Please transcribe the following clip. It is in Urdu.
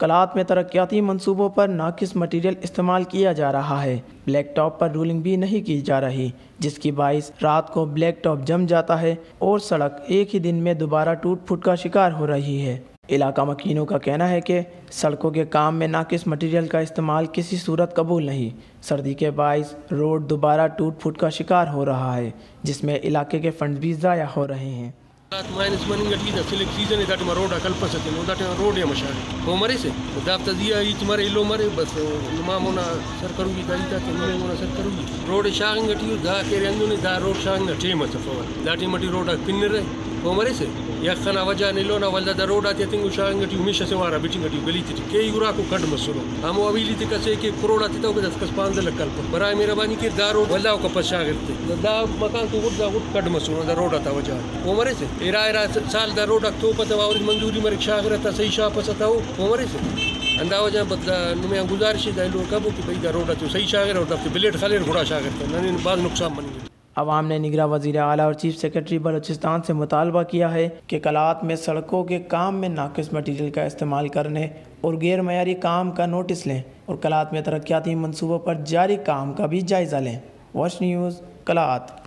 کلات میں ترقیاتی منصوبوں پر ناقص مٹیریل استعمال کیا جا رہا ہے۔ بلیک ٹاپ پر رولنگ بھی نہیں کی جا رہی، جس کی باعث رات کو بلیک ٹاپ جم جاتا ہے اور سڑک ایک ہی دن میں دوبارہ ٹوٹ پھوٹ کا شکار ہو رہی ہے۔ علاقہ مکینوں کا کہنا ہے کہ سڑکوں کے کام میں ناقص مٹیریل کا استعمال کسی صورت قبول نہیں۔ سردی کے باعث روڈ دوبارہ ٹوٹ پھوٹ کا شکار ہو رہا ہے، جس میں علاقے کے فنڈز بھی ضائع ہو رہے ہیں۔ مائنس مننگ گٹی سلیکٹ سیزن داٹ ما روڈ کل پستے نو داٹ روڈ یا مشار ہو مرے سے دافت دیا ایچ مرے لو مرے بس نمامونا سر کرو گی دایتا تے نمامونا سر کرو گی روڈ شاغن گٹی دا کے رنگو نے دا روڈ شاغن گٹی مت فور داٹی مٹی روڈ پن رے ہو مرے سے یا خنا وجہ نے لونا ولدا دا روڈ اتے تنگو شاغن گٹی میشا سے وارا بیٹنگ گٹی گلی تے کے یورا کو کڈ مسلو ہم اویلی تے کسے کے کروڑا تے تو دس کس 5 لک کل برائے مہربانی کے دا روڈ ولدا کو پس شاغن تے دا مکان کو دا کڈ مسلو دا روڈ تا وجہ ہو مرے سے ایرا سال دا روڈ تو پتہ اور منظوری مر شاغر تا صحیح شاپ پس تاو ہو مرے سے اندا وجہ بدلا نمے گزارش دا لو کبو کہ بھئی دا روڈ تو صحیح شاغر اور دا بلیٹ خالر گھوڑا شاغر تا نن بعد نقصان بن گیا۔ عوام نے نگراں وزیر اعلیٰ اور چیف سیکرٹری بلوچستان سے مطالبہ کیا ہے کہ کلات میں سڑکوں کے کام میں ناقص مٹیریل کا استعمال کرنے اور غیر معیاری کام کا نوٹس لیں اور کلات میں ترقیاتی منصوبوں پر جاری کام کا بھی جائزہ لیں۔ Wash news Kalat.